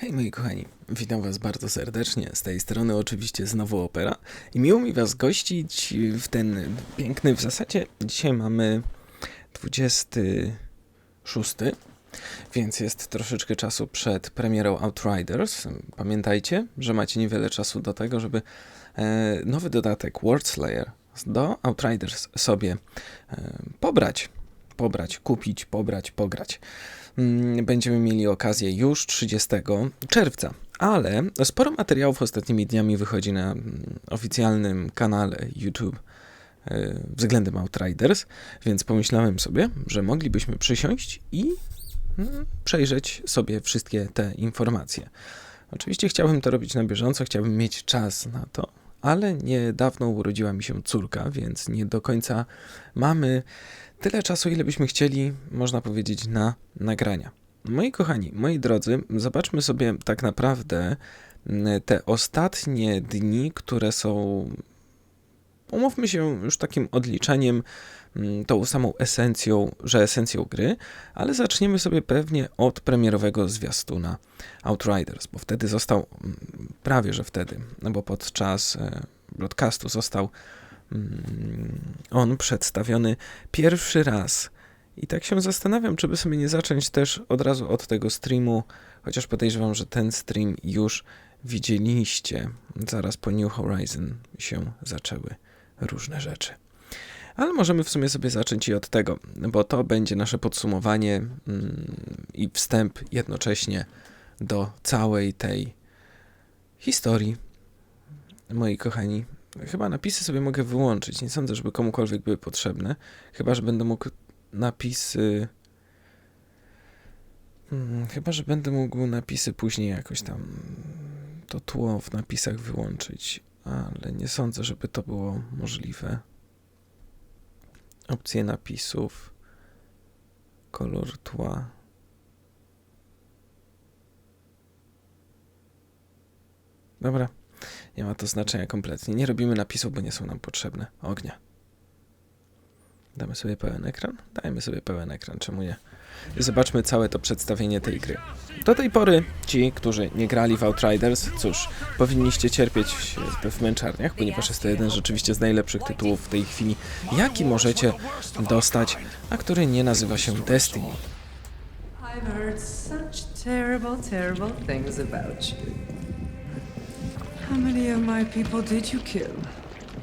Hej moi kochani, witam was bardzo serdecznie, z tej strony oczywiście znowu Opera i miło mi was gościć w ten piękny, w zasadzie dzisiaj mamy 26, więc jest troszeczkę czasu przed premierą Outriders. Pamiętajcie, że macie niewiele czasu do tego, żeby nowy dodatek Worldslayer do Outriders sobie kupić, pograć. Będziemy mieli okazję już 30 czerwca, ale sporo materiałów ostatnimi dniami wychodzi na oficjalnym kanale YouTube względem Outriders, więc pomyślałem sobie, że moglibyśmy przysiąść i przejrzeć sobie wszystkie te informacje. Oczywiście chciałbym to robić na bieżąco, chciałbym mieć czas na to, ale niedawno urodziła mi się córka, więc nie do końca mamy tyle czasu, ile byśmy chcieli, można powiedzieć, na nagrania. Moi kochani, moi drodzy, zobaczmy sobie tak naprawdę te ostatnie dni, które są, umówmy się, już takim odliczeniem, tą samą esencją gry, ale zaczniemy sobie pewnie od premierowego zwiastuna Outriders, bo wtedy został, prawie że wtedy, no bo podczas broadcastu został on przedstawiony pierwszy raz. I tak się zastanawiam, czy by sobie nie zacząć też od razu od tego streamu, chociaż podejrzewam, że ten stream już widzieliście. Zaraz po New Horizon się zaczęły różne rzeczy. Ale możemy w sumie sobie zacząć i od tego, bo to będzie nasze podsumowanie i wstęp jednocześnie do całej tej historii. Moi kochani, chyba napisy sobie mogę wyłączyć. Nie sądzę, żeby komukolwiek były potrzebne. Chyba, że będę mógł napisy... Chyba, że będę mógł napisy później jakoś tam to tło w napisach wyłączyć. Ale nie sądzę, żeby to było możliwe. Opcje napisów. Kolor tła. Dobra. Nie ma to znaczenia kompletnie. Nie robimy napisów, bo nie są nam potrzebne. Ognia. Damy sobie pełen ekran? Dajmy sobie pełen ekran, czemu nie? I zobaczmy całe to przedstawienie tej gry. Do tej pory ci, którzy nie grali w Outriders, cóż, powinniście cierpieć w męczarniach, ponieważ jest to jeden rzeczywiście z najlepszych tytułów w tej chwili, jaki możecie dostać, a który nie nazywa się Destiny. I've heard such terrible things about you. How many of my people did you kill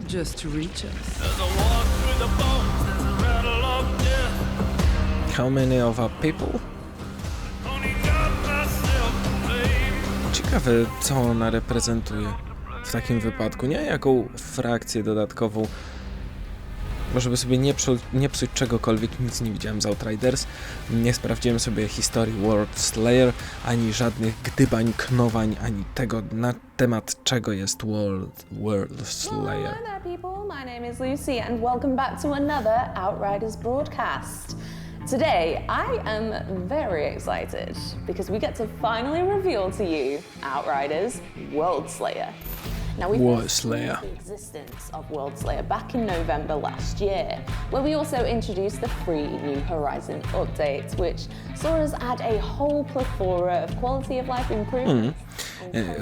just to reach us? How many of our people? Ciekawe, co ona reprezentuje w takim wypadku. Nie jaką frakcję dodatkową. Może by sobie nie psuć czegokolwiek, nic nie widziałem z Outriders. Nie sprawdziłem sobie historii Worldslayer, ani żadnych gdybań, knowań, ani tego, na temat czego jest Worldslayer. Hello there people, my name is Lucy and welcome back to another Outriders broadcast. Today I am very excited because we get to finally reveal to you Outriders Worldslayer. Now we first Worldslayer. the existence of Worldslayer back in November last year, where we also introduced the free New Horizon update, which saw us add a whole plethora of quality of life improvements.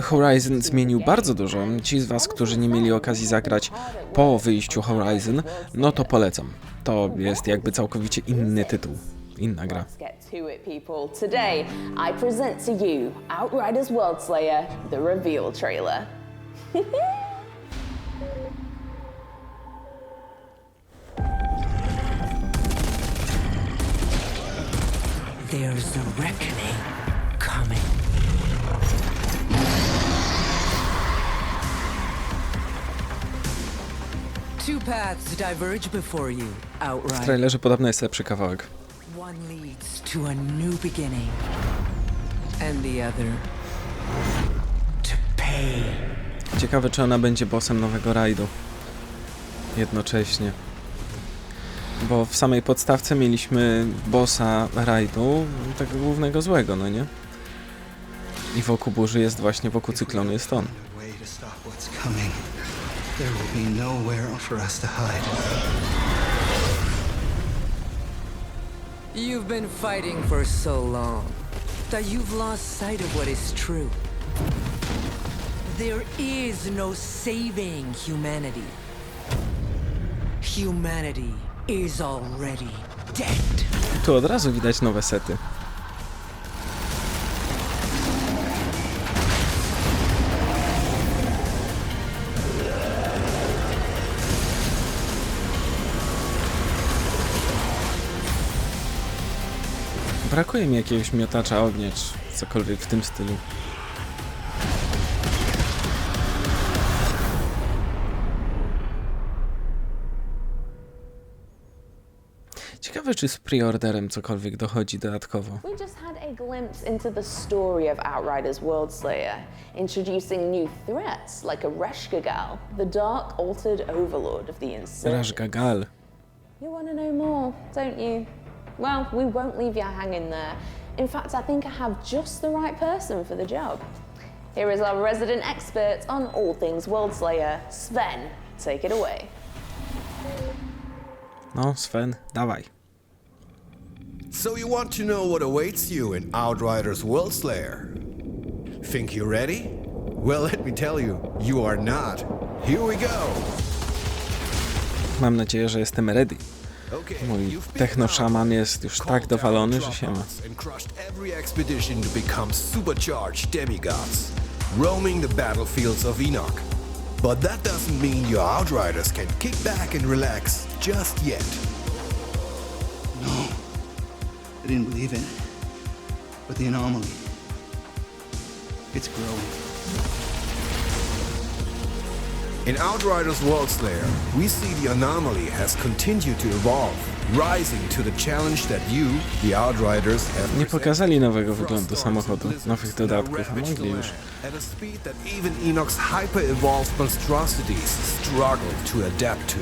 Horizon zmienił bardzo dużo. Ci z was, którzy nie mieli okazji zagrać po wyjściu Horizon, no to polecam. To jest jakby całkowicie inny tytuł, inna gra. Let's get to it, people. Today I present to you Outriders Worldslayer, the reveal trailer. There's a reckoning coming. Two paths diverge before you, W Outriders. trailerze podobno jest lepszy kawałek. One leads to a new beginning, and the other to pain. Ciekawe, czy ona będzie bossem nowego rajdu. Jednocześnie. Bo w samej podstawce mieliśmy bossa rajdu, tego głównego złego, no nie? I wokół burzy jest właśnie, wokół cyklonu jest on. There will be nowhere for us to hide. You've been fighting for so long. that you've lost sight of what is true. There is no saving humanity. Humanity is already dead. Tu od razu widać nowe sety. Brakuje mi jakiegoś miotacza ognia, czy cokolwiek w tym stylu. Ciekawe, czy z preorderem cokolwiek dochodzi dodatkowo. We just had a glimpse into the story of Outriders Worldslayer, introducing new threats like a Reshgagal, the dark altered overlord of the Insurgents. Rashgagal. You want to know more, don't you? Well, we won't leave you hanging there. In fact, I think I have just the right person for the job. Here is our resident expert on all things Worldslayer, Sven. Take it away. No, Sven, dawaj. So you want to know what awaits you in Outriders Worldslayer? Think you're ready? Well, let me tell you, you are not. Here we go! Mam nadzieję, że jestem ready. Mój techno-szaman jest już tak dowalony, że się ma. And crushed every expedition to become supercharged demigods, roaming the battlefields of Enoch. But that doesn't mean your Outriders can kick back and relax just yet. No, I didn't believe in it. But the anomaly, it's growing. In Outriders Worldslayer, we see the anomaly has continued to evolve, rising to the challenge that you, the Outriders, have Nie pokazali nowego wyglądu samochodu, nowych dodatków, a mogli już. at a speed that even Enoch's hyper-evolved monstrosities struggle to adapt to.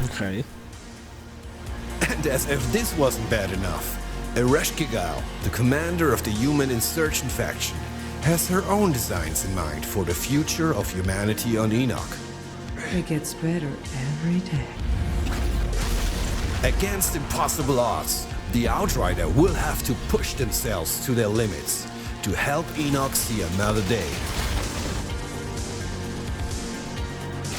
Okej. And as if this wasn't bad enough, Ereshkigal, the commander of the human insurgent faction, has her own designs in mind for the future of humanity on Enoch. It gets better every day. Against impossible odds, the Outrider will have to push themselves to their limits to help Enoch see another day.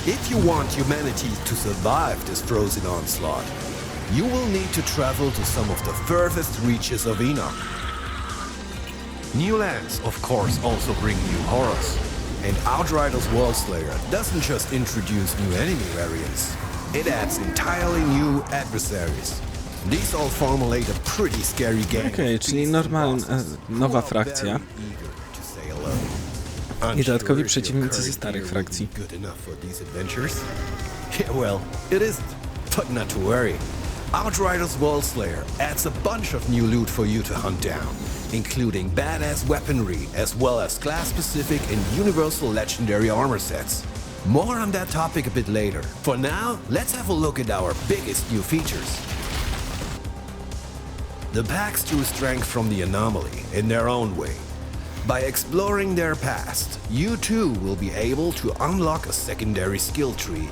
If you want humanity to survive this frozen onslaught, you will need to travel to some of the furthest reaches of Enoch. New lands, of course, also bring new horrors. And Outriders Worldslayer doesn't just introduce new enemy variants, it adds entirely new adversaries. These all formulate a pretty scary game. Okej, czyli normalna, nowa frakcja. I dodatkowi przeciwnicy ze starych frakcji. Good enough for these adventures? Yeah, well, it isn't. But not to worry. Outriders Worldslayer adds a bunch of new loot for you to hunt down, including badass weaponry as well as class-specific and universal legendary armor sets. More on that topic a bit later. For now, let's have a look at our biggest new features. The packs drew strength from the anomaly in their own way. By exploring their past, you too will be able to unlock a secondary skill tree,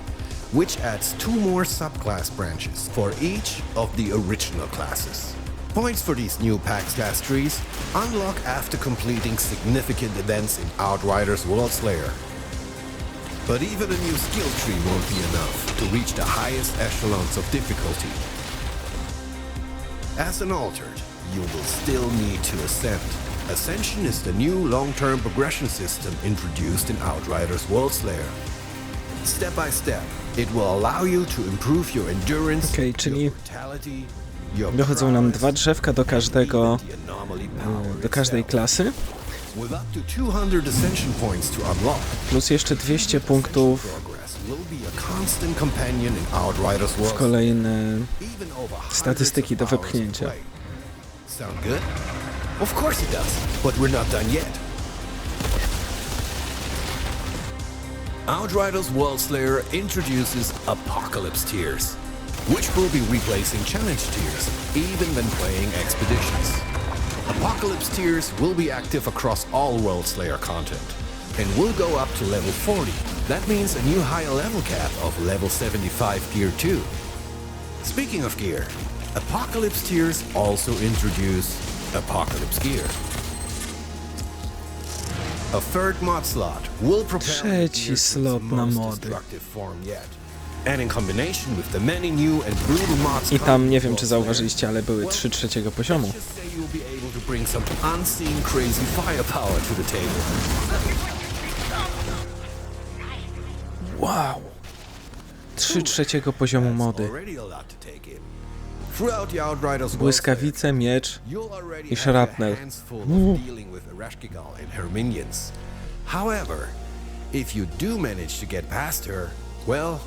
which adds 2 more subclass branches for each of the original classes. Points for these new pack/class trees unlock after completing significant events in Outriders Worldslayer. But even a new skill tree won't be enough to reach the highest echelons of difficulty. As an altered, you will still need to ascend. Ascension is the new long-term progression system introduced in Outriders Worldslayer. Step by step, it will allow you to improve your endurance, Okej, czyli your vitality, your dochodzą nam prowess, 2 drzewka do każdego, the anomaly power do każdej itself. klasy, With up to 200 ascension points to unlock, plus jeszcze 200 punktów progress will be a constant companion in Outriders w Worldslayer. kolejne Even over hundreds statystyki do of hours of wepchnięcia. play. Sound good? Of course it does, but we're not done yet. Outriders Worldslayer introduces Apocalypse tiers, which will be replacing challenge tiers, even when playing expeditions. Apocalypse tiers will be active across all Worldslayer content, and will go up to level 40. That means a new higher level cap of level 75 gear 2. Speaking of gear, Apocalypse tiers also introduce Apocalypse Gear. A third mod slot will propel Trzeci gears to its slot na most mody. destructive form yet. And in combination with the many new and brutal mods I tam, nie wiem czy coming to zauważyliście, ale były 3/3 poziomu. let's just say you'll be able to bring some unseen crazy firepower to the table. Wow! 3/3 poziomu mody. Already a lot to take in. Throughout the Outriders Błyskawice, miecz. you'll already I have shrapnel. your hands full of dealing with Ereshkigal and her minions. However, if you do manage to get past her, well,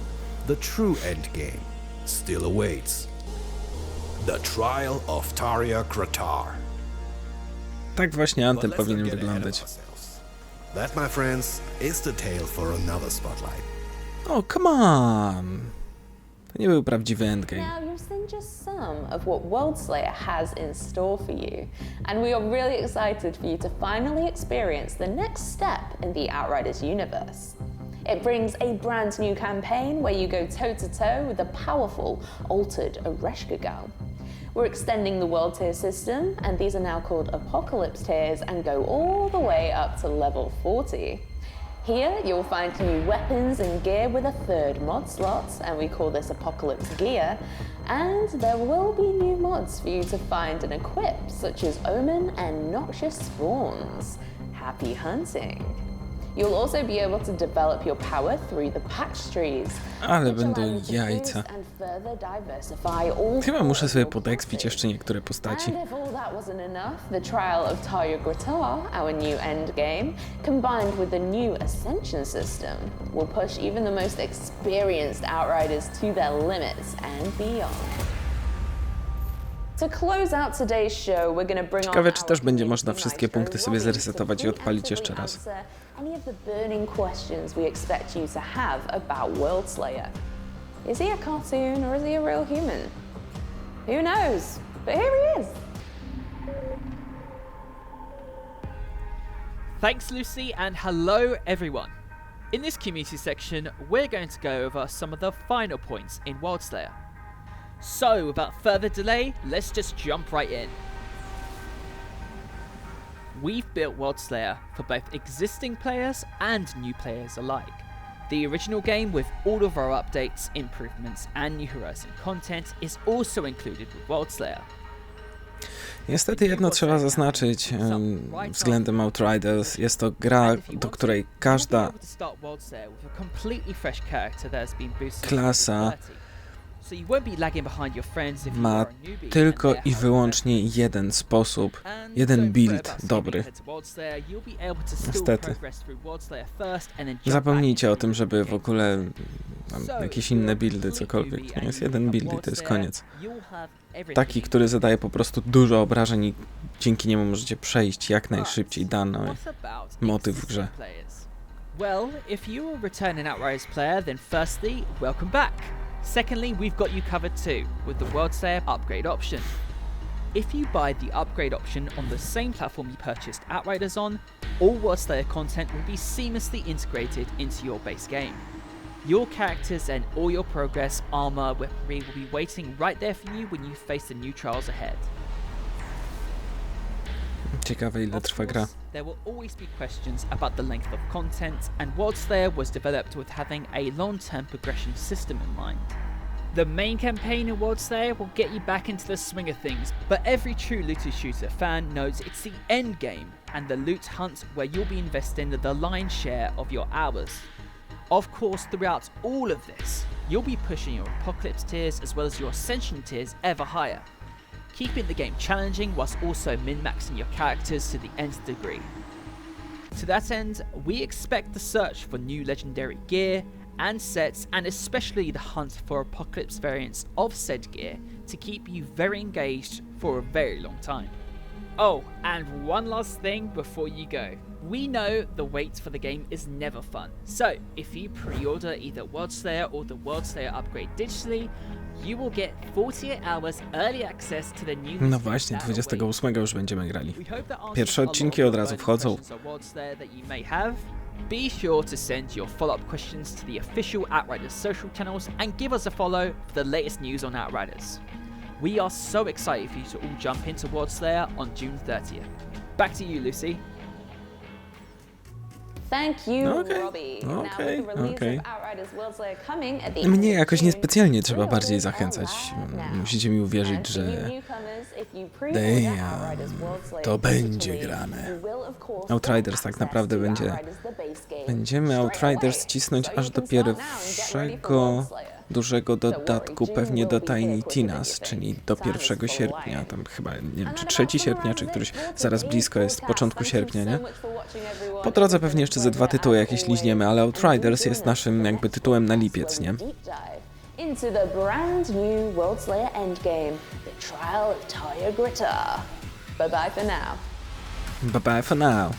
the true endgame still awaits. The Trial of Taria Kratar. Tak właśnie But Antel let's not powinien get ahead of wyglądać. ourselves. That, my friends, is the tale for another spotlight. O, come on! To nie był prawdziwy endgame. Now, you've seen just some of what Worldslayer has in store for you, and we are really excited for you to finally experience the next step in the Outriders universe. It brings a brand new campaign where you go toe-to-toe with the powerful, altered Ereshkigal. We're extending the world tier system, and these are now called Apocalypse tiers and go all the way up to level 40. Here, you'll find new weapons and gear with a third mod slot, and we call this Apocalypse Gear. And there will be new mods for you to find and equip, such as Omen and Noxious Spawns. Happy hunting! You'll also be able to develop your power through the patch trees, Ale which będą allow you to jajca. boost and further diversify all Chyba four muszę of sobie your podekspić classes. jeszcze niektóre postaci. And if all that wasn't enough, the Trial of Taria Gratar, our new endgame, combined with the new Ascension system, will push even the most experienced Outriders to their limits and beyond. To close out today's show, we're going to bring Ciekawe, on czy our też będzie community można wszystkie maestro, punkty sobie Robbie, zresetować i to odpalić jeszcze raz. answer any of the burning questions we expect you to have about Worldslayer. Is he a cartoon or is he a real human? Who knows? But here he is. Thanks, Lucy, and hello, everyone. In this community section, we're going to go over some of the final points in Worldslayer. So, without further delay, let's just jump right in. We've built Worldslayer for both existing players and new players alike. The original game with all of our updates, improvements and new heroes and content is also included with Worldslayer. Niestety jedno trzeba zaznaczyć względem Outriders. Jest to gra, do której każda klasa ma tylko i wyłącznie jeden sposób, jeden build dobry. Niestety. Zapomnijcie o tym, żeby w ogóle jakieś inne buildy, cokolwiek. To jest jeden build i to jest koniec. Taki, który zadaje po prostu dużo obrażeń i dzięki niemu możecie przejść jak najszybciej dany motyw w grze. Well, if you're a returning Outriders player, then firstly, welcome back. Secondly, we've got you covered too, with the Worldslayer upgrade option. If you buy the upgrade option on the same platform you purchased Outriders on, all Worldslayer content will be seamlessly integrated into your base game. Your characters and all your progress, armor, weaponry will be waiting right there for you when you face the new trials ahead. Ciekawe, ile trwa gra. There will always be questions about the length of content, and Worldslayer was developed with having a long-term progression system in mind. The main campaign in Worldslayer will get you back into the swing of things, but every true looter shooter fan knows it's the end game and the loot hunt where you'll be investing the lion's share of your hours. Of course, throughout all of this, you'll be pushing your Apocalypse tiers as well as your Ascension tiers ever higher, keeping the game challenging whilst also min-maxing your characters to the nth degree. To that end, we expect the search for new legendary gear and sets, and especially the hunt for Apocalypse variants of said gear, to keep you very engaged for a very long time. Oh, and one last thing before you go. We know the wait for the game is never fun, so if you pre-order either Worldslayer or the Worldslayer upgrade digitally, you will get 48 hours early access to the new. No właśnie, 28 już będziemy grali. Pierwsze odcinki od razu wchodzą. Be sure to send your follow-up questions to the official Outriders social channels and give us a follow for the latest news on Outriders. We are so excited for you to all jump into Worldslayer on June 30th. Back to you, Lucy. Thank you, Okej, Robbie. okej, Now with the release okej. of Outriders Worldslayer coming at the end Mnie of jakoś June, niespecjalnie trzeba pre-orders bardziej are zachęcać. live now. Musicie mi uwierzyć, And for you że newcomers, if you pre-order damn, Outriders Worldslayer to będzie digitally, grane. you will, of course, Outriders get tak access naprawdę to będzie. Outriders the base game Będziemy straight Outriders away. cisnąć So aż you do can start now and get ready for pierwszego Worldslayer. dużego dodatku, June pewnie will do be here Tiny quicker than you Tinas, think. czyli do Time is 1 sierpnia, flying. tam chyba, nie wiem, And czy that 3 about sierpnia, czy summarizes któryś it. zaraz Today's blisko jest, broadcast. początku Thank you sierpnia, so nie? much for watching, everyone. Po drodze It's been pewnie a jeszcze ze 2 pleasure tytuły as jakieś always. liźniemy, ale And Outriders do jest join us naszym for the jakby next tytułem na podcast lipiec, nie? where we deep dive into the brand new Worldslayer Endgame, the trial of Taya Gritter. Bye bye for now. Bye bye for now.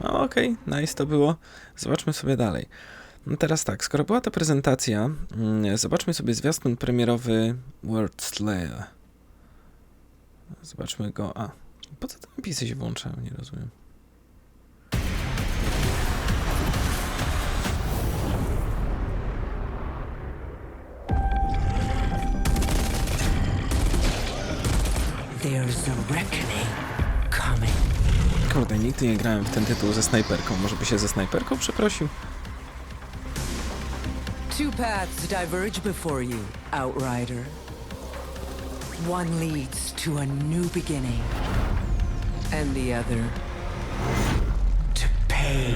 No okej, nice to było. Zobaczmy sobie dalej. No teraz tak, skoro była ta prezentacja, zobaczmy sobie zwiastun premierowy Worldslayer. Zobaczmy go. A, po co te napisy się włączają? Nie rozumiem. There's a reckoning coming. Kurde, nigdy nie grałem w ten tytuł ze snajperką. Może by się ze snajperką przeprosił? Two paths diverge before you, Outrider. One leads to a new beginning, and the other to pain.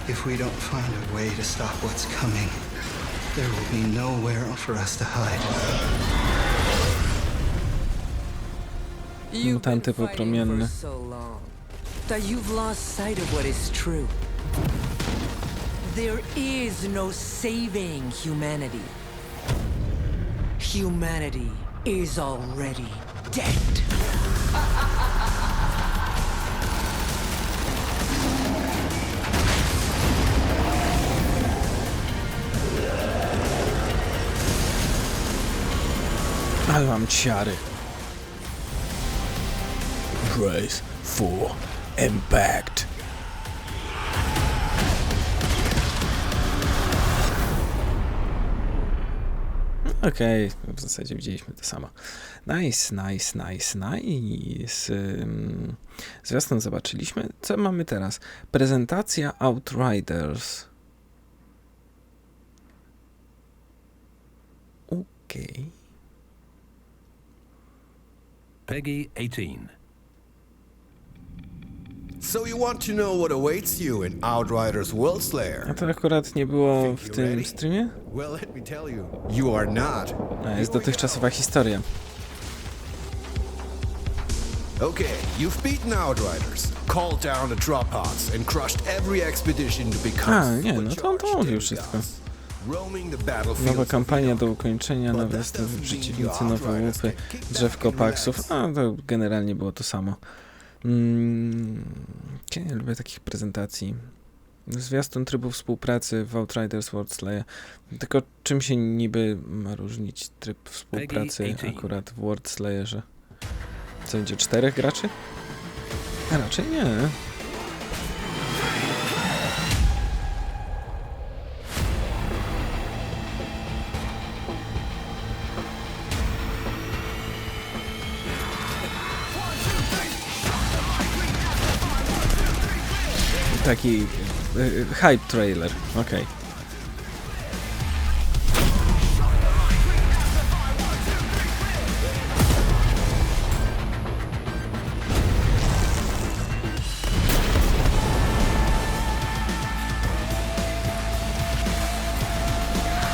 If we don't find a way to stop what's coming, there will be nowhere for us to hide. You've been Mutanty fighting popromienne. for so long that you've lost sight of what is true. There is no saving humanity. Humanity is already dead. Ale mam ciary. Brace for impact. Okej, w zasadzie widzieliśmy to samo. Nice. Zwiastun zobaczyliśmy. Co mamy teraz? Prezentacja Outriders. Okej. Peggy 18. So you want to know what awaits you in Outriders A Worldslayer? to akurat nie było w tym streamie? Well, let me tell you, you are not. A, jest dotychczasowa historia. Okay, you've beaten Outriders, called down the drop pods, and crushed every expedition to become A, nie, no to on to mówił wszystko. Nowa kampania do ukończenia, nowe przeciwnicy, nowe łupy, drzewko paksów. A, to generalnie było to samo. Ja nie lubię takich prezentacji. Zwiastun trybu współpracy w Outriders Worldslayer. Tylko czym się niby ma różnić tryb współpracy akurat w Worldslayerze? Co będzie, 4 graczy? A raczej nie. Taki hype trailer, okej.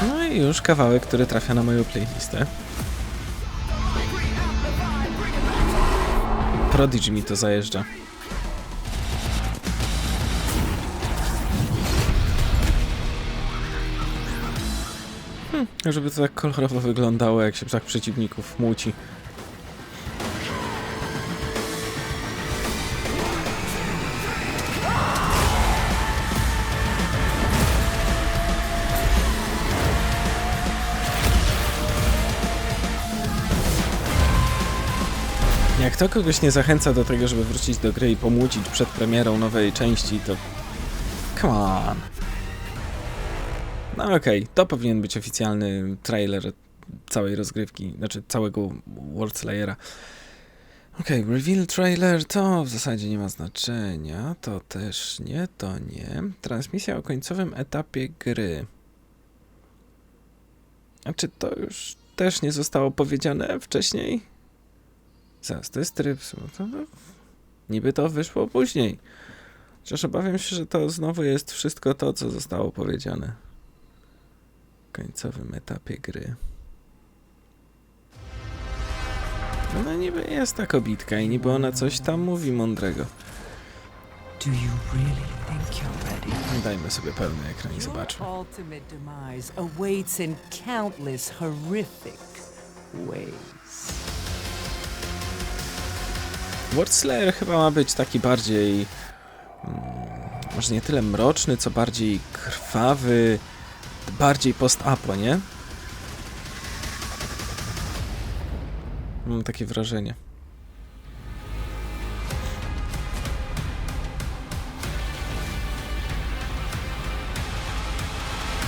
No i już kawałek, który trafia na moją playlistę. Prodigy mi to zajeżdża. Żeby to tak kolorowo wyglądało, jak się tak przeciwników muci. Jak to kogoś nie zachęca do tego, żeby wrócić do gry i pomucić przed premierą nowej części, to... Come on! No okej, to powinien być oficjalny trailer całej rozgrywki, znaczy całego Worldslayera. Okej, reveal trailer to w zasadzie nie ma znaczenia, to też nie, to nie. Transmisja o końcowym etapie gry. A czy to już też nie zostało powiedziane wcześniej? Zaraz, to jest tryb, niby to wyszło później. Chociaż obawiam się, że to znowu jest wszystko to, co zostało powiedziane w końcowym etapie gry. No niby jest ta kobitka i niby ona coś tam mówi mądrego. Do you really think you're ready? Dajmy sobie pełny ekran i zobaczmy. Your ultimate demise awaits in countless horrific ways. Worldslayer chyba ma być taki bardziej... może nie tyle mroczny, co bardziej krwawy, bardziej post-apo, nie? Mam takie wrażenie.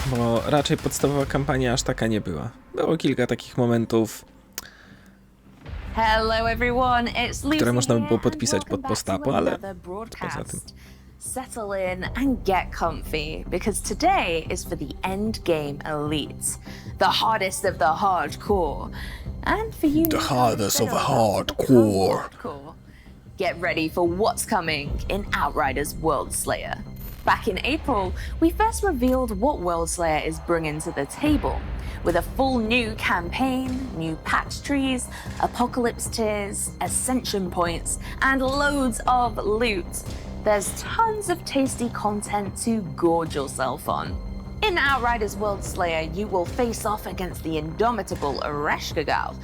Bo raczej podstawowa kampania aż taka nie była. Było kilka takich momentów, Hello everyone, it's Lucy które można by było here, podpisać and pod welcome back post-apo, to ale another broadcast. poza tym. Settle in and get comfy, because today is for the endgame elites, the hardest of the hardcore, and for you The newcomers hardest of that the are about to become hardcore. hardcore. Get ready for what's coming in Outriders Worldslayer. Back in April, we first revealed what Worldslayer is bringing to the table, with a full new campaign, new patch trees, apocalypse tiers, ascension points, and loads of loot. There's tons of tasty content to gorge yourself on. In Outriders Worldslayer, you will face off against the indomitable Ereshkigal.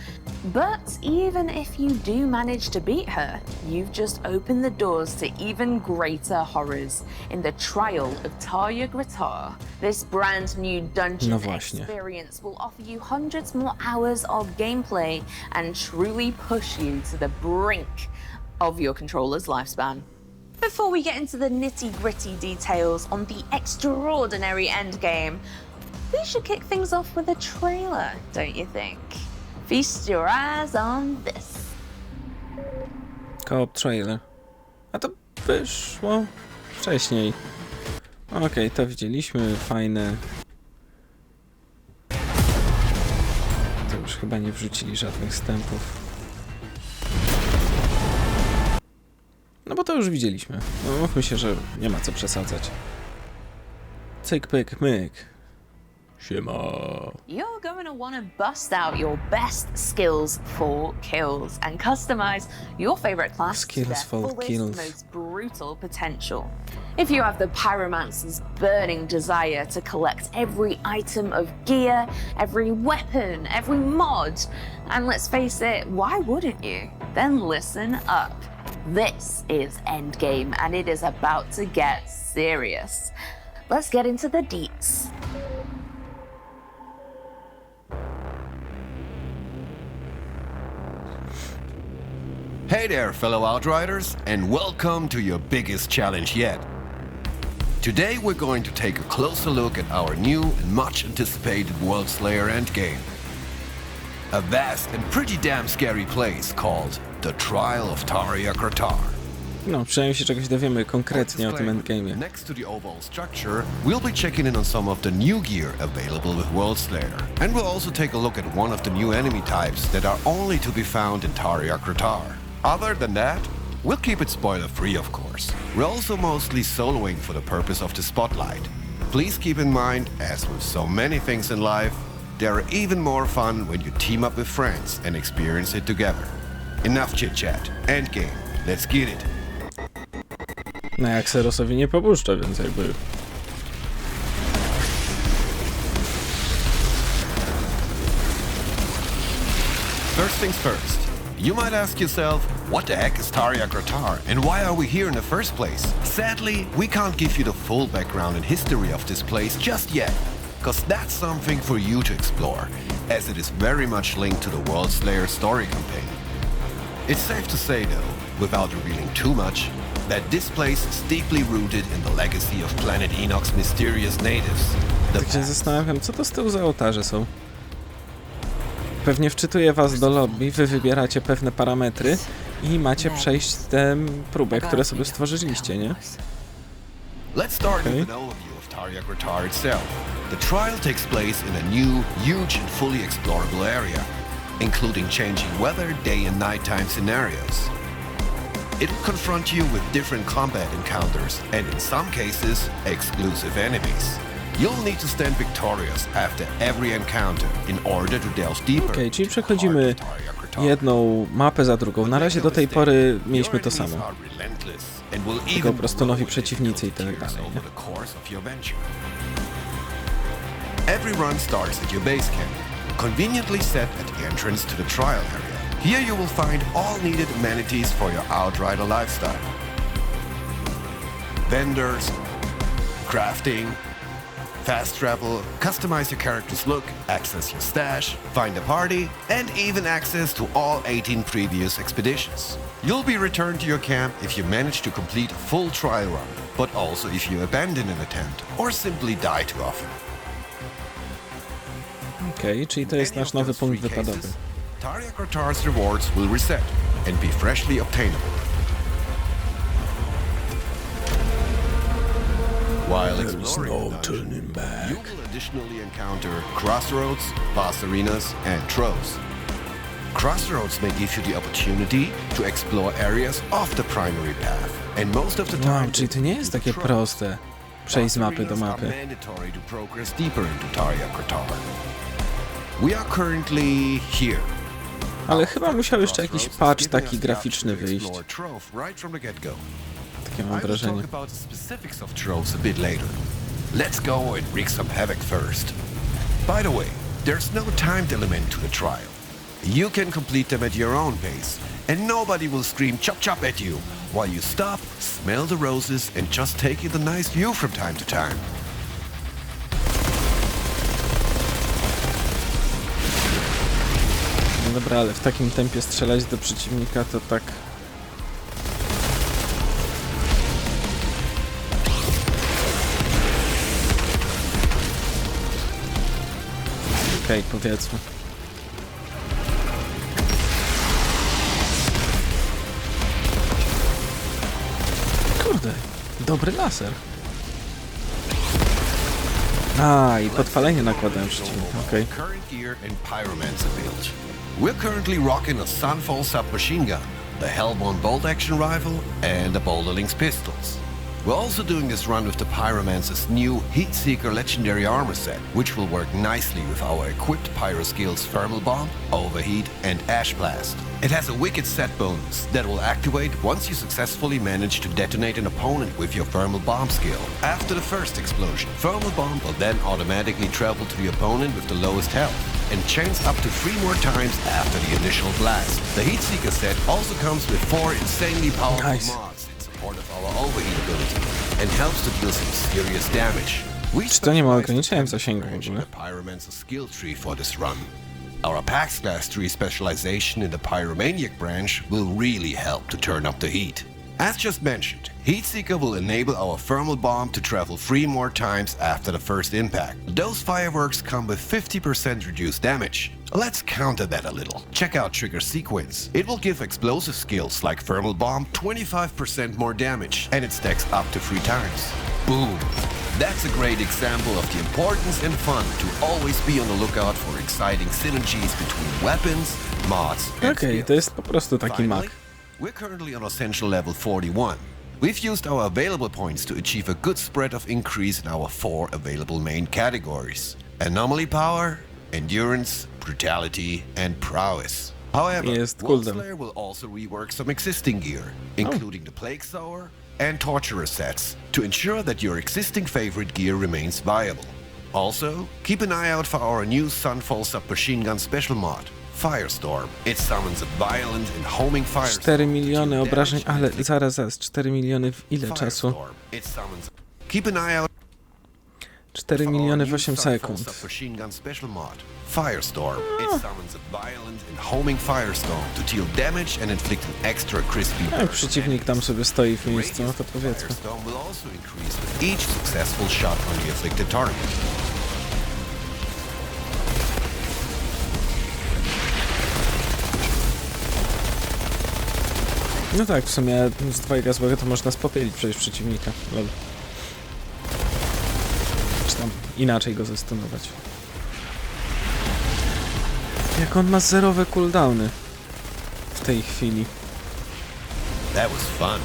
But even if you do manage to beat her, you've just opened the doors to even greater horrors in the trial of Tarja Gratar. This brand new dungeon experience will offer you hundreds more hours of gameplay and truly push you to the brink of your controller's lifespan. Before we get into the nitty-gritty details on the extraordinary endgame, we should kick things off with a trailer, don't you think? Feast your eyes on this. Co-op trailer. A to wyszło wcześniej. Okej, to widzieliśmy, fajne. To już chyba nie wrzucili żadnych wstępów. No bo to już widzieliśmy. No mówmy się, że nie ma co przesadzać. Cyk, pyk, myk. Siema. You're going to want to bust out your best skills for kills and customize your favorite class Skills to their for fullest, kills. most brutal potential. If you have the Pyromancer's burning desire to collect every item of gear, every weapon, every mod, and let's face it, why wouldn't you? Then listen up. This is Endgame, and it is about to get serious. Let's get into the deets. Hey there, fellow Outriders, and welcome to your biggest challenge yet. Today we're going to take a closer look at our new and much anticipated Worldslayer endgame. A vast and pretty damn scary place called The Trial of Tarja Gratar. No, przynajmniej się czegoś dowiemy konkretnie o tym endgame'ie. Next to the overall structure, we'll be checking in on some of the new gear available with Worldslayer. And we'll also take a look at one of the new enemy types that are only to be found in Tarja Gratar. Other than that, we'll keep it spoiler-free, of course. We're also mostly soloing for the purpose of the spotlight. Please keep in mind, as with so many things in life, they are even more fun when you team up with friends and experience it together. Enough chit-chat. Endgame. Let's get it. No jak Serosowi nie popuszczę, więc jakby... First things first. You might ask yourself, what the heck is Tarja Gratar and why are we here in the first place? Sadly, we can't give you the full background and history of this place just yet, because that's something for you to explore, as it is very much linked to the Worldslayer story campaign. It's safe to say, though, without revealing too much, that this place is deeply rooted in the legacy of Planet Enoch's mysterious natives. Tak się zastanawiam, co to z tyłu za ołtarze są? Pewnie wczytuje was do lobby, wy wybieracie pewne parametry i macie przejść tę próbę, które sobie stworzyliście, nie? Let's start with an overview of Tarja Gratar itself. The trial takes place in a new, huge and fully explorable area, including changing weather, day and nighttime scenarios. It will confront you with different combat encounters and in some cases, exclusive enemies. You'll need to stand victorious after every encounter in order to delve deeper. Okej, czyli przechodzimy jedną mapę za drugą. Na razie do tej pory mieliśmy to samo. Tylko po prostu nowi przeciwnicy i tak dalej, nie? Every run starts at your base camp, conveniently set at the entrance to the trial area. Here you will find all needed amenities for your Outrider lifestyle. Vendors, crafting, fast travel, customize your character's look, access your stash, find a party, and even access to all 18 previous expeditions. You'll be returned to your camp if you manage to complete a full trial run, but also if you abandon an attempt or simply die too often. Okej, czyli to jest nasz nowy punkt wypadowy. Tarja Gratar's rewards will reset and be freshly obtainable. While exploring the dungeon, you will additionally encounter crossroads, boss arenas, and troves. Crossroads may give you the opportunity to explore areas off the primary path, and most of the time, Wow, czyli to nie jest takie proste przejść z mapy do mapy. mandatory to progress deeper into Tarja Gratar. We are currently here. Ale chyba musiał jeszcze jakiś patch taki graficzny wyjść. Takie mam wrażenie. Let's go and wreak some havoc first. By the way, there's no timed element to the trial. You can complete them at your own pace, and nobody will scream chop chop at you while you stop, smell the roses, and just take in the nice view from time to time. No dobra, ale w takim tempie strzelać do przeciwnika to tak... Okej, powiedzmy. Kurde, dobry laser. A, i podpalenie nakładałem przeciwnika, okej. We're currently rocking a Sunfall submachine gun, the Hellborn bolt action rifle, and the Boulderlings pistols. We're also doing this run with the Pyromancer's new Heatseeker legendary armor set, which will work nicely with our equipped Pyro skills Thermal Bomb, Overheat, and Ash Blast. It has a wicked set bonus that will activate once you successfully manage to detonate an opponent with your Thermal Bomb skill. After the first explosion, Thermal Bomb will then automatically travel to the opponent with the lowest health, and chains up to 3 more times after the initial blast. The Heatseeker set also comes with 4 insanely powerful mods in support of our Overheat ability, and helps to deal some serious damage. Czy to nie ma ograniczenia w zasięgu w ogóle? Pyromancer's skill tree for this run. Our Pax Class 3 specialization in the Pyromaniac branch will really help to turn up the heat. As just mentioned, Heatseeker will enable our Thermal Bomb to travel 3 more times after the first impact. Those fireworks come with 50% reduced damage. Let's counter that a little. Check out Trigger Sequence. It will give explosive skills like Thermal Bomb 25% more damage, and it stacks up to 3 times. Boom! That's a great example of the importance and fun to always be on the lookout for exciting synergies between weapons, mods, and Okej, to jest po prostu taki mag. We're currently on Essential Level 41. We've used our available points to achieve a good spread of increase in our 4 available main categories: Anomaly Power, Endurance, Brutality, and Prowess. However, Worldslayer will also rework some existing gear, including the Plague Sower and Torturer sets, to ensure that your existing favorite gear remains viable. Also, keep an eye out for our new Sunfall submachine gun special mod, Firestorm. It summons a violent and homing firestorm. 4 miliony obrażeń, ale zaraz, 4 miliony w ile czasu? Keep an eye out. 4 miliony w 8 sekund. Firestorm. It summons a violent and homing firestorm to deal damage and inflict an extra crispy burn. Jak przeciwnik tam sobie stoi w miejscu, no to powiedzmy. Firestorm will also increase with each successful shot on the afflicted target. No tak, w sumie z dwojga złego to można spopielić przecież przeciwnika. Lol. Czy tam inaczej go zastunować. Jak on ma zerowe cooldowny w tej chwili. That was fun.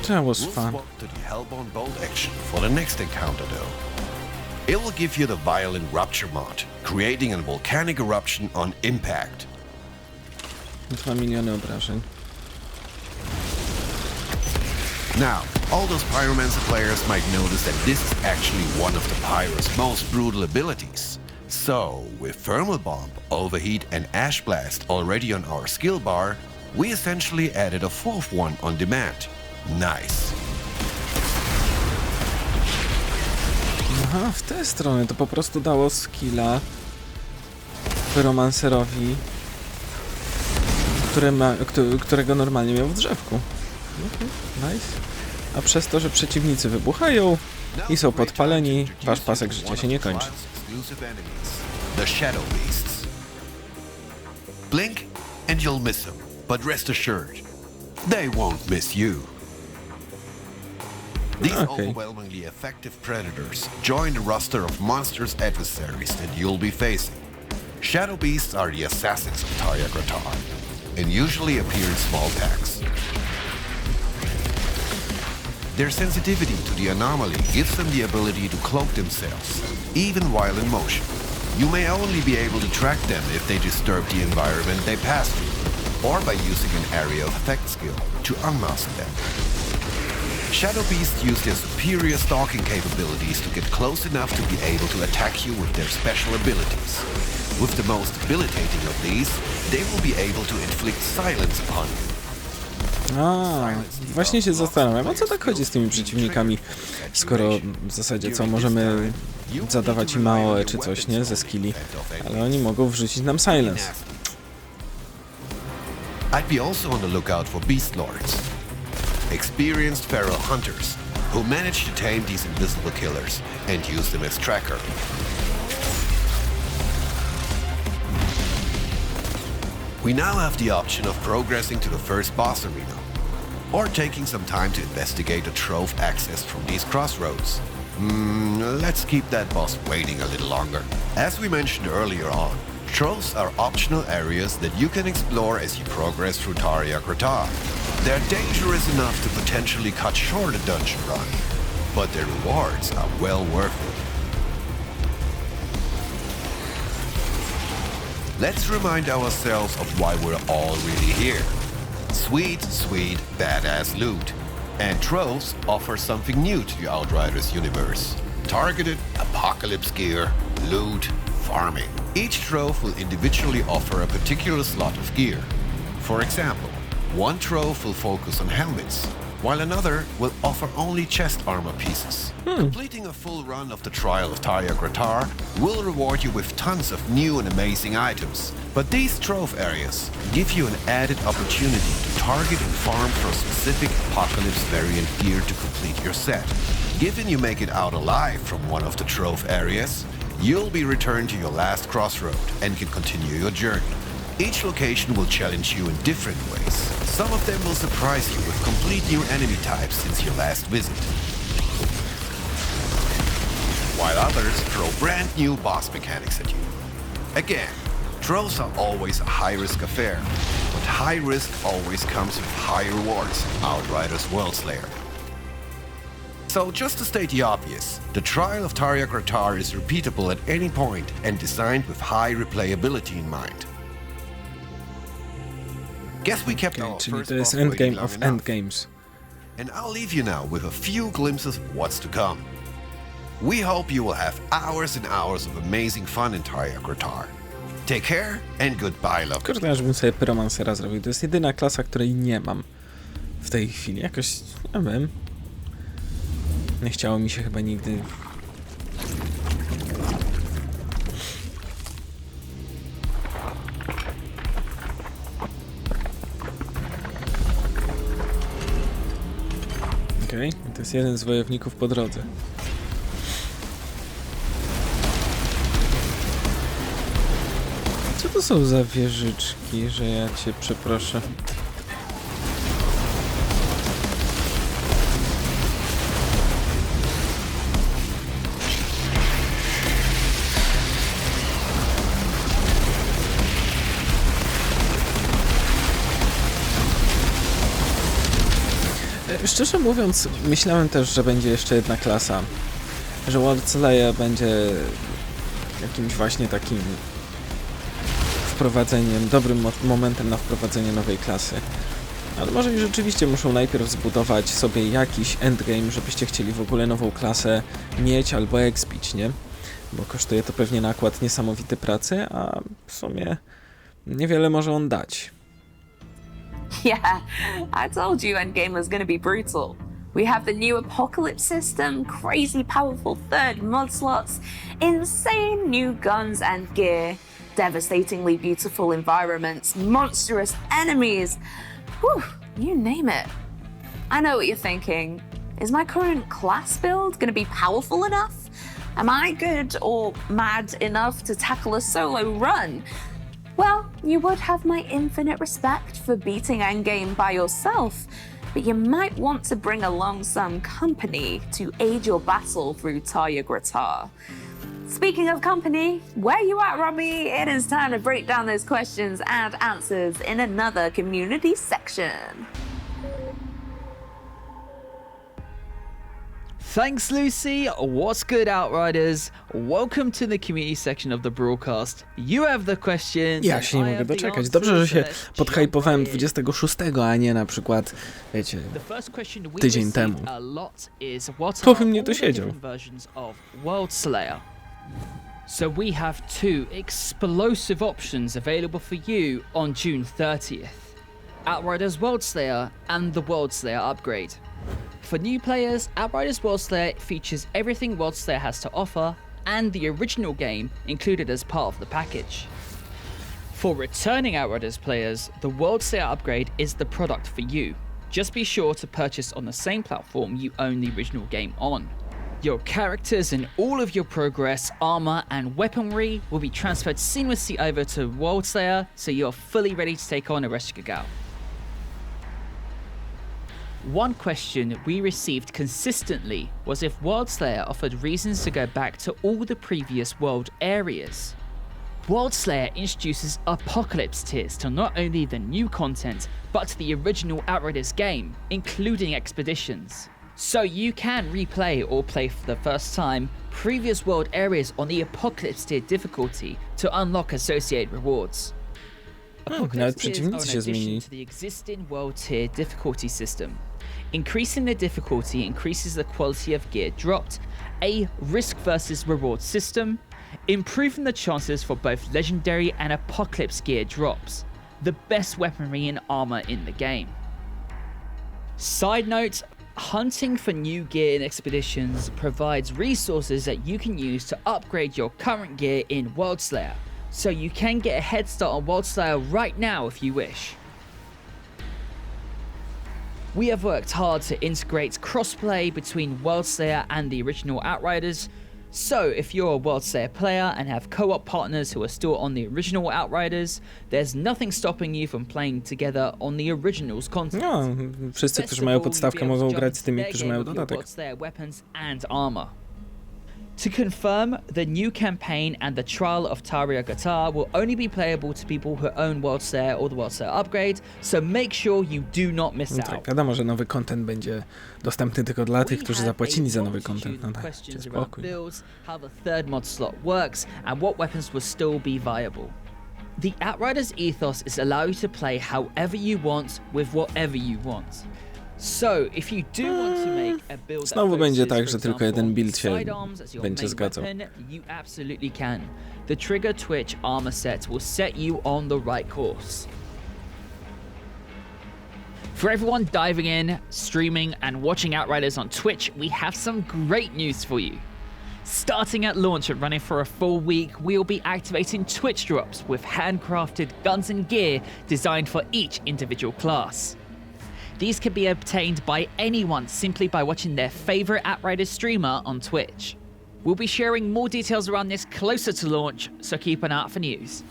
That was We'll fun. swap to the Hellbound Bolt action for the next encounter though. It will give you the violent rupture mod, creating a volcanic eruption on impact. 2 miliony obrażeń. Now, all those Pyromancer players might notice that this is actually one of the Pyro's most brutal abilities. So, with Thermal Bomb, Overheat and Ash Blast already on our skill bar, we essentially added a fourth one on demand. Nice. Aha, w tę stronę to po prostu dało skilla Pyromancerowi, którego normalnie miał w drzewku. Nice. A przez to, że przeciwnicy wybuchają i są podpaleni, wasz pasek życia się nie kończy. The Shadow Beasts. Blink and you'll miss them, but rest assured, they won't miss you. These overwhelmingly effective predators join the roster of monstrous adversaries that you'll be facing. Shadow Beasts are the assassins of Tarja Gratar, and usually appear in small packs. Their sensitivity to the anomaly gives them the ability to cloak themselves, even while in motion. You may only be able to track them if they disturb the environment they pass through, or by using an area of effect skill to unmask them. Shadow Beasts use their superior stalking capabilities to get close enough to be able to attack you with their special abilities. With the most debilitating of these, they will be able to inflict silence upon you. Właśnie się zastanawiam, o co tak chodzi z tymi przeciwnikami, skoro w zasadzie co, możemy zadawać im AOE czy coś, nie, ze skilli, ale oni mogą wrzucić nam silence. I'd be also on the lookout for Beast Lords, experienced feral hunters who manage to tame these invisible killers and use them as tracker. We now have the option of progressing to the first boss arena, or taking some time to investigate the trove accessed from these crossroads. Let's keep that boss waiting a little longer. As we mentioned earlier on, troves are optional areas that you can explore as you progress through Tarja Gratar. They're dangerous enough to potentially cut short a dungeon run, but their rewards are well worth it. Let's remind ourselves of why we're all really here. Sweet, sweet, badass loot. And troves offer something new to the Outriders universe. Targeted apocalypse gear, loot, farming. Each trove will individually offer a particular slot of gear. For example, one trove will focus on helmets, while another will offer only chest armor pieces. Completing a full run of the Trial of Tarja Gratar will reward you with tons of new and amazing items. But these trove areas give you an added opportunity to target and farm for a specific Apocalypse variant gear to complete your set. Given you make it out alive from one of the trove areas, you'll be returned to your last crossroad and can continue your journey. Each location will challenge you in different ways. Some of them will surprise you with complete new enemy types since your last visit, while others throw brand new boss mechanics at you. Again, troves are always a high-risk affair, but high risk always comes with high rewards in Outriders Worldslayer. So just to state the obvious, the Trial of Tarja Gratar is repeatable at any point and designed with high replayability in mind. Guess we kept our Czyli first to jest boss waiting endgame long of enough. endgames. And I'll leave you now with a few glimpses of what's to come. We hope you will have hours and hours of amazing fun in Tarja Gratar. Take care and goodbye, love. Kurde, aż bym sobie Pyromancera zrobił. To jest jedyna klasa, której nie mam w tej chwili. Jakoś, nie wiem. Nie chciało mi się chyba nigdy... Okej, to jest jeden z wojowników po drodze. Co to są za wieżyczki, że ja cię przeproszę? Szczerze mówiąc, myślałem też, że będzie jeszcze jedna klasa, że Worldslayer będzie jakimś właśnie takim wprowadzeniem, dobrym momentem na wprowadzenie nowej klasy. Ale może i rzeczywiście muszą najpierw zbudować sobie jakiś endgame, żebyście chcieli w ogóle nową klasę mieć albo expić, nie? Bo kosztuje to pewnie nakład niesamowity pracy, a w sumie niewiele może on dać. Yeah, I told you Endgame was gonna be brutal. We have the new apocalypse system, crazy powerful third mod slots, insane new guns and gear, devastatingly beautiful environments, monstrous enemies. Whew, you name it. I know what you're thinking. Is my current class build gonna be powerful enough? Am I good or mad enough to tackle a solo run? Well, you would have my infinite respect for beating Endgame by yourself, but you might want to bring along some company to aid your battle through Tarya Gratar. Speaking of company, where you at, Robbie? It is time to break down those questions and answers in another community section. Thanks, Lucy. What's good, Outriders? Welcome to the community section of the broadcast. You have the questions. Ja się nie mogę doczekać. Dobrze, że się podhypowałem 26, a nie na przykład, wiecie, tydzień temu. To bym nie dosiedział. So we have two explosive options available for you on June 30th. Outriders Worldslayer and the Worldslayer upgrade. For new players, Outriders Worldslayer features everything Worldslayer has to offer and the original game included as part of the package. For returning Outriders players, the Worldslayer upgrade is the product for you. Just be sure to purchase on the same platform you own the original game on. Your characters and all of your progress, armor and weaponry will be transferred seamlessly over to Worldslayer, so you're fully ready to take on Ereshkigal. One question we received consistently was if Worldslayer offered reasons to go back to all the previous world areas. Worldslayer introduces Apocalypse tiers to not only the new content, but to the original Outriders game, including expeditions. So you can replay or play for the first time previous world areas on the Apocalypse tier difficulty to unlock associated rewards. Nawet przeciwnicy się zmienili. To the existing world tier difficulty system. Increasing the difficulty increases the quality of gear dropped, a risk versus reward system, improving the chances for both legendary and apocalypse gear drops, the best weaponry and armor in the game. Side note, hunting for new gear in expeditions provides resources that you can use to upgrade your current gear in Worldslayer, so you can get a head start on Worldslayer right now if you wish. We have worked hard to integrate crossplay between Worldslayer and the original Outriders, so if you're a Worldslayer player and have co-op partners who are still on the original Outriders, there's nothing stopping you from playing together on the original's content. No, wszyscy, którzy mają podstawkę, mogą grać z tymi, którzy mają dodatek. Worldslayer weapons and armor. To confirm, the new campaign and the trial of Tarya Gratar will only be playable to people who own Worldslayer or the Worldslayer upgrade, so make sure you do not miss out. Tak, wiadomo, że nowy content będzie dostępny tylko dla tych, którzy zapłacili za nowy content. No tak, spokój. How the third mod slot works and what weapons will still be viable. The Outriders ethos is allow you to play however you want with whatever you want. So, if you do want to make a build Znowu będzie tak, że tylko jeden build się będzie zgadzał. You absolutely can. The Trigger Twitch armor set will set you on the right course. For everyone diving in, streaming, and watching Outriders on Twitch, we have some great news for you. Starting at launch and running for a full week, we'll be activating Twitch drops with handcrafted guns and gear designed for each individual class. These can be obtained by anyone simply by watching their favorite Outriders streamer on Twitch. We'll be sharing more details around this closer to launch, so keep an eye out for news.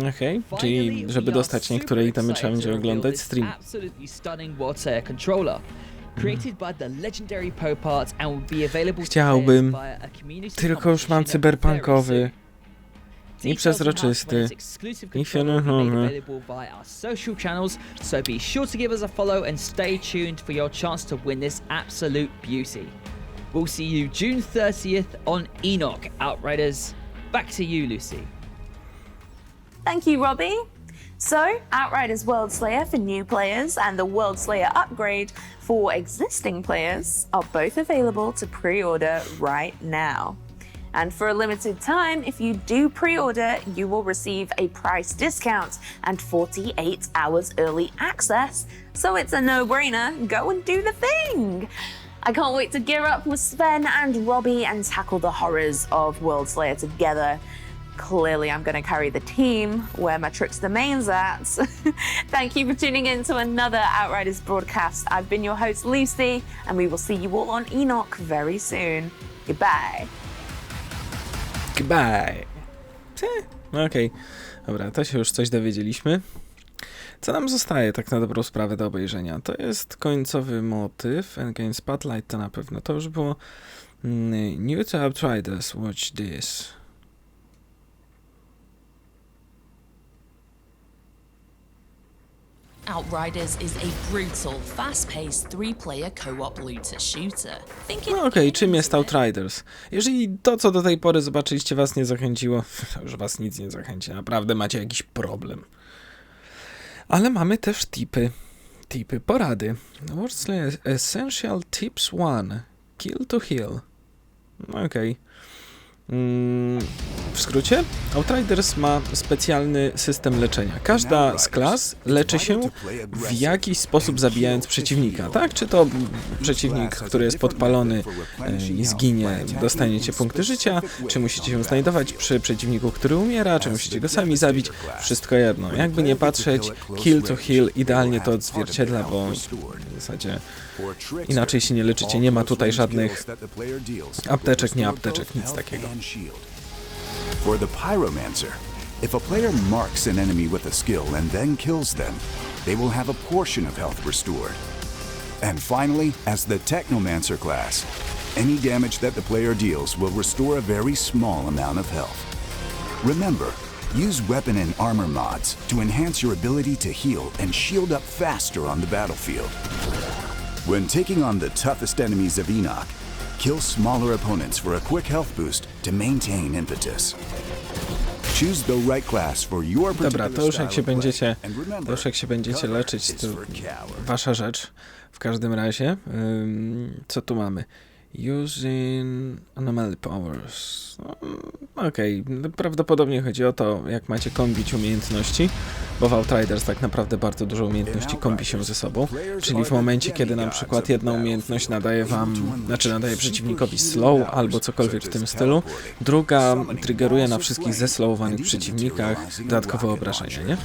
Okej, czyli żeby dostać niektóre itemy trzeba będzie oglądać stream. Absolutely stunning Worldslayer controller. Created by the legendary Poparts and will be available Chciałbym, via a community tylko już mam competition cyberpunkowy very soon. i przezroczysty Details on how to play this exclusive i controller will be made fionowy. available via our social channels, so be sure to give us a follow and stay tuned for your chance to win this absolute beauty. We'll see you June 30th on Enoch Outriders. Back to you, Lucy. Thank you, Robbie. So, Outriders Worldslayer for new players and the Worldslayer upgrade for existing players are both available to pre-order right now. And for a limited time, if you do pre-order, you will receive a price discount and 48 hours early access. So it's a no-brainer, go and do the thing! I can't wait to gear up with Sven and Robbie and tackle the horrors of Worldslayer together. Clearly, I'm going to carry the team where my trickster main's at. Thank you for tuning in to another Outriders broadcast. I've been your host, Lucy, and we will see you all on Enoch very soon. Goodbye. Goodbye. Okej, dobra, to się już coś dowiedzieliśmy. Co nam zostaje tak na dobrą sprawę do obejrzenia? To jest końcowy motyw. Endgame Spotlight to na pewno. To już było New to Outriders, watch this. Outriders is a brutal, fast-paced, three-player co-op looter-shooter. No okej, czym jest Outriders? Jeżeli to, co do tej pory zobaczyliście, was nie zachęciło, to już was nic nie zachęci. Naprawdę macie jakiś problem. Ale mamy też tipy, porady. Worldslayer Essential Tips 1. Kill to heal. Okej. W skrócie, Outriders ma specjalny system leczenia. Każda z klas leczy się w jakiś sposób zabijając przeciwnika, tak? Czy to przeciwnik, który jest podpalony i zginie, dostaniecie punkty życia, czy musicie się znajdować przy przeciwniku, który umiera, czy musicie go sami zabić, wszystko jedno. Jakby nie patrzeć, kill to heal idealnie to odzwierciedla, bo w zasadzie inaczej się nie leczycie, nie ma tutaj żadnych apteczek, nie apteczek, nic takiego. For the Pyromancer, if a player marks an enemy with a skill and then kills them, they will have a portion of health restored. And finally, as the Technomancer class, any damage that the player deals will restore a very small amount of health. Remember, use weapon and armor mods to enhance your ability to heal and shield up faster on the battlefield. When taking on the toughest enemies of Enoch, kill smaller opponents for a quick health boost to maintain impetus. Choose the right class for your Dobra, to już jak się będziecie leczyć, to wasza rzecz. W każdym razie, co tu mamy? Using anomaly powers. Okej, prawdopodobnie chodzi o to, jak macie kombić umiejętności, bo w Outriders tak naprawdę bardzo dużo umiejętności kombi się ze sobą, czyli w momencie, kiedy na przykład jedna umiejętność nadaje przeciwnikowi slow albo cokolwiek w tym stylu, druga triggeruje na wszystkich zeslowowanych przeciwnikach dodatkowe obrażenia, nie?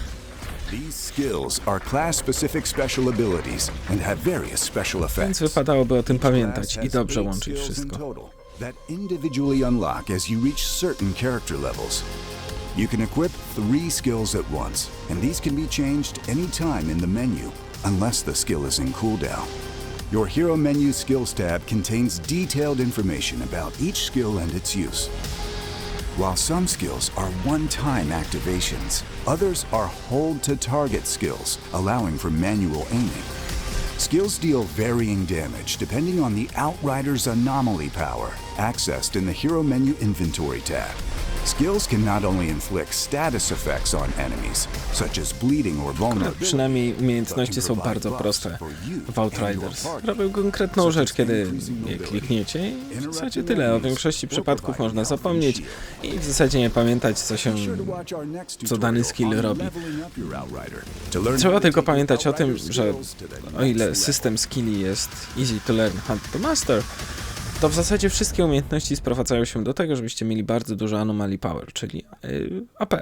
These skills are class-specific special abilities and have various special effects. Więc wypadałoby o tym pamiętać i dobrze łączyć wszystko. That individually unlock as you reach certain character levels. You can equip 3 skills at once, and these can be changed anytime in the menu, unless the skill is in cooldown. Your Hero Menu Skills tab contains detailed information about each skill and its use. While some skills are one-time activations, others are hold-to-target skills, allowing for manual aiming. Skills deal varying damage depending on the Outrider's anomaly power, accessed in the Hero Menu Inventory tab. Skills can not only inflict status effects on enemies, such as bleeding or vulnerability, przynajmniej umiejętności są bardzo proste w Outriders. Robią konkretną rzecz, kiedy je klikniecie i w zasadzie tyle. O większości przypadków można zapomnieć i w zasadzie nie pamiętać, co dany skill robi. Trzeba tylko pamiętać o tym, że o ile system skilli jest easy to learn, hard to master, to w zasadzie wszystkie umiejętności sprowadzają się do tego, żebyście mieli bardzo dużo anomaly power, czyli AP.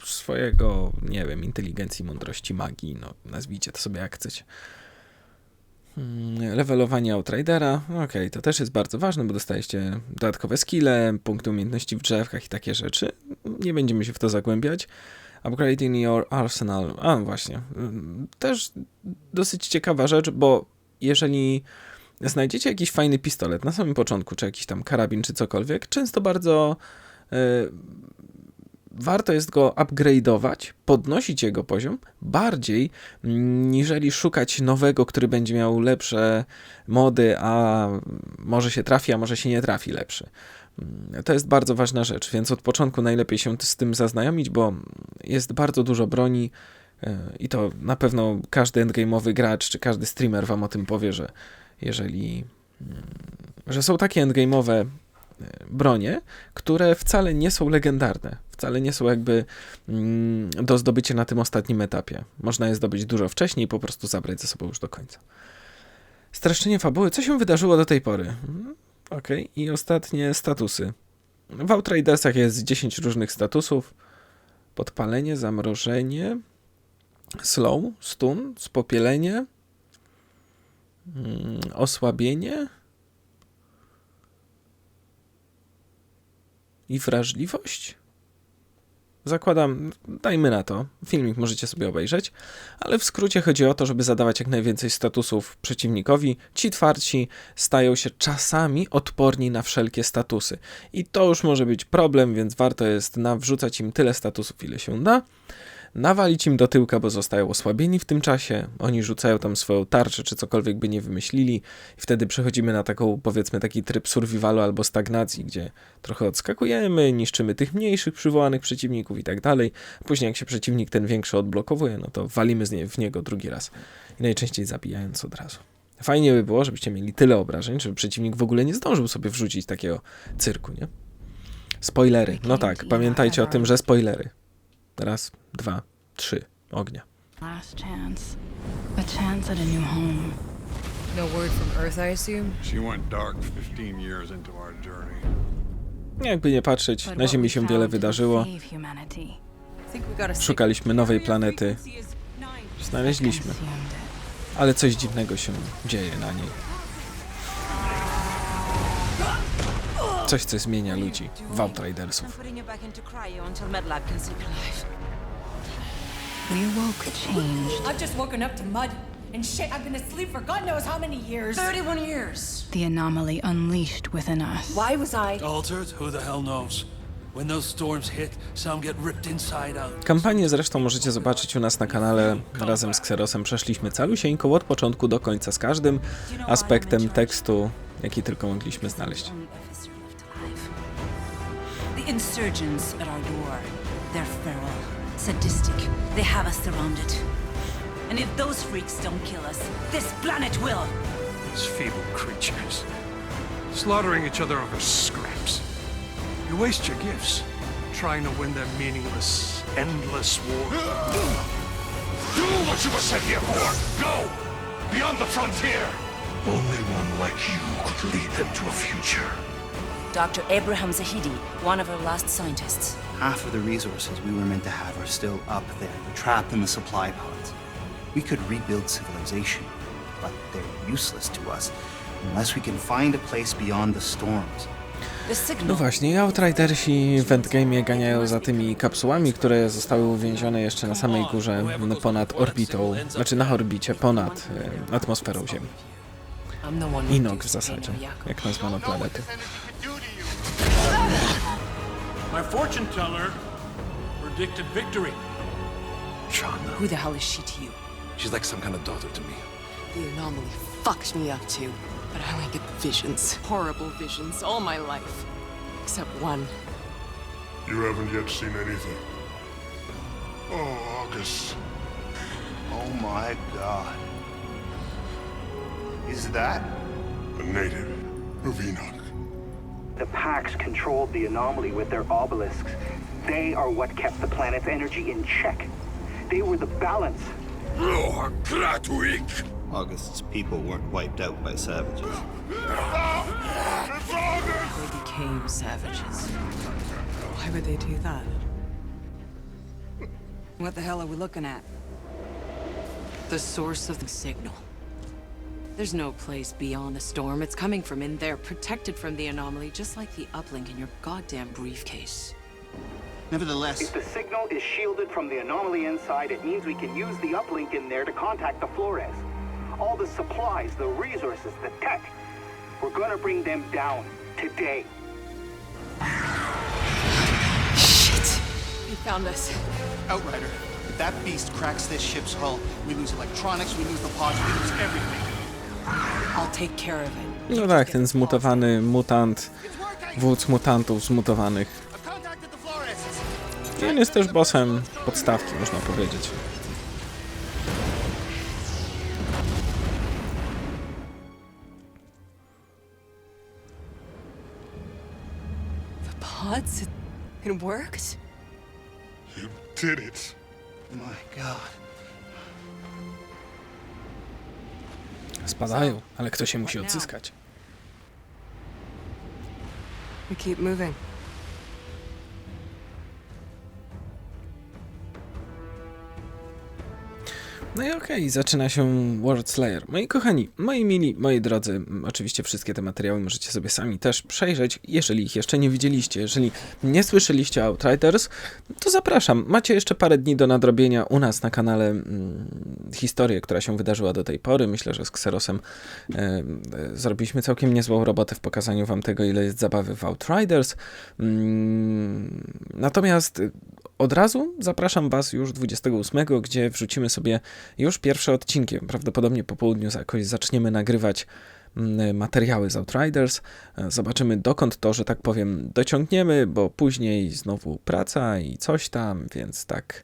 Swojego, nie wiem, inteligencji, mądrości, magii, no nazwijcie to sobie jak chcecie. Levelowanie Outridera, okej, to też jest bardzo ważne, bo dostajecie dodatkowe skille, punkty umiejętności w drzewkach i takie rzeczy. Nie będziemy się w to zagłębiać. Upgrading your arsenal, właśnie, też dosyć ciekawa rzecz, bo jeżeli znajdziecie jakiś fajny pistolet na samym początku, czy jakiś tam karabin, czy cokolwiek, często bardzo warto jest go upgrade'ować, podnosić jego poziom bardziej, niżeli szukać nowego, który będzie miał lepsze mody, a może się trafi, a może się nie trafi lepszy. To jest bardzo ważna rzecz, więc od początku najlepiej się z tym zaznajomić, bo jest bardzo dużo broni i to na pewno każdy endgame'owy gracz, czy każdy streamer wam o tym powie, że że są takie endgame'owe bronie, które wcale nie są legendarne, wcale nie są jakby do zdobycia na tym ostatnim etapie. Można je zdobyć dużo wcześniej i po prostu zabrać ze sobą już do końca. Streszczenie fabuły. Co się wydarzyło do tej pory? Okej. I ostatnie statusy. W Outridersach jest 10 różnych statusów. Podpalenie, zamrożenie, slow, stun, spopielenie, osłabienie i wrażliwość? Zakładam, dajmy na to, filmik możecie sobie obejrzeć, ale w skrócie chodzi o to, żeby zadawać jak najwięcej statusów przeciwnikowi. Ci twardsi stają się czasami odporni na wszelkie statusy. I to już może być problem, więc warto jest wrzucać im tyle statusów, ile się da. Nawalić im do tyłka, bo zostają osłabieni w tym czasie. Oni rzucają tam swoją tarczę, czy cokolwiek by nie wymyślili. I wtedy przechodzimy na taką, powiedzmy, taki tryb survivalu albo stagnacji, gdzie trochę odskakujemy, niszczymy tych mniejszych przywołanych przeciwników i tak dalej. Później jak się przeciwnik ten większy odblokowuje, no to walimy w niego drugi raz. I najczęściej zabijając od razu. Fajnie by było, żebyście mieli tyle obrażeń, żeby przeciwnik w ogóle nie zdążył sobie wrzucić takiego cyrku, nie? Spoilery. No tak, pamiętajcie o tym, że spoilery. Raz, 2, 3. Ognia. Last chance. A chance at a new home. No word from Earth, I assume? She went dark 15 years into our journey. Jakby nie patrzeć, na Ziemi się wiele wydarzyło. Szukaliśmy nowej planety. Znaleźliśmy. Ale coś dziwnego się dzieje na niej. Coś, co zmienia ludzi w Outridersów. We awoke changed. I've just woken up to mud and shit. I've been asleep for God knows how many years. 31 years. The anomaly unleashed within us. Why was I Altered? Who the hell knows? When those storms hit, some get ripped inside out. Kampanię zresztą możecie zobaczyć u nas na kanale. Razem z Xerosem przeszliśmy calusieńko od początku do końca z każdym aspektem tekstu, jaki tylko mogliśmy znaleźć. The insurgents at our door. They're feral, sadistic. They have us surrounded. And if those freaks don't kill us, this planet will. These feeble creatures, slaughtering each other over scraps. You waste your gifts, trying to win their meaningless, endless war. Do what you were sent here for! Go! Beyond the frontier! Only one like you could lead them to a future. Dr. Abraham Zahidi, one of our last scientists. Half of the resources we were meant to have are still up there, trapped in the supply pods. We could rebuild civilization, but they're useless to us unless we can find a place beyond the storms. No właśnie, Outridersi w endgame'ie ganiają za tymi kapsułami, które zostały uwięzione jeszcze na samej górze, ponad orbitą, znaczy na orbicie, ponad atmosferą Ziemi. Inok w zasadzie, jak nazwano planety. My fortune teller predicted victory. Shonda. Who the hell is she to you? She's like some kind of daughter to me. The anomaly fucked me up too, but I only get visions, horrible visions, all my life. Except one. You haven't yet seen anything. Oh, August. Oh my god. Is that? A native of Enoch. The Pax controlled the anomaly with their obelisks. They are what kept the planet's energy in check. They were the balance. August's people weren't wiped out by savages. They became savages. Why would they do that? What the hell are we looking at? The source of the signal. There's no place beyond the storm. It's coming from in there, protected from the anomaly, just like the uplink in your goddamn briefcase. Nevertheless, if the signal is shielded from the anomaly inside, it means we can use the uplink in there to contact the Flores. All the supplies, the resources, the tech. We're gonna bring them down today. Shit! He found us. Outrider, if that beast cracks this ship's hull, we lose electronics, we lose the pods, we lose everything. I'll take care of it. No tak, ten zmutowany mutant, wódz mutantów zmutowanych. I on jest też bossem podstawki, można powiedzieć. The pods? It worked? You did it. My god. Spadają, ale kto się musi odzyskać? We keep moving. No i okej, zaczyna się Worldslayer. Moi kochani, moi mili, moi drodzy, oczywiście wszystkie te materiały możecie sobie sami też przejrzeć, jeżeli ich jeszcze nie widzieliście. Jeżeli nie słyszeliście Outriders, to zapraszam. Macie jeszcze parę dni do nadrobienia u nas na kanale historię, która się wydarzyła do tej pory. Myślę, że z Xerosem zrobiliśmy całkiem niezłą robotę w pokazaniu wam tego, ile jest zabawy w Outriders. Natomiast od razu zapraszam was już 28, gdzie wrzucimy sobie już pierwsze odcinki. Prawdopodobnie po południu jakoś zaczniemy nagrywać materiały z Outriders. Zobaczymy, dokąd to, że tak powiem, dociągniemy, bo później znowu praca i coś tam, więc tak.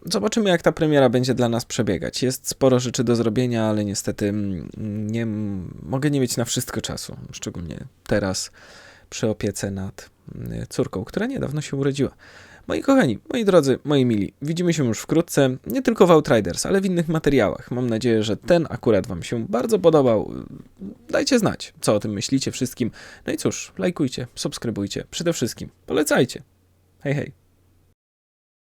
Zobaczymy, jak ta premiera będzie dla nas przebiegać. Jest sporo rzeczy do zrobienia, ale niestety mogę nie mieć na wszystko czasu. Szczególnie teraz przy opiece nad córką, która niedawno się urodziła. Moi kochani, moi drodzy, moi mili, widzimy się już wkrótce, nie tylko w Outriders, ale w innych materiałach. Mam nadzieję, że ten akurat wam się bardzo podobał. Dajcie znać, co o tym myślicie wszystkim. No i cóż, lajkujcie, subskrybujcie, przede wszystkim polecajcie. Hej, hej.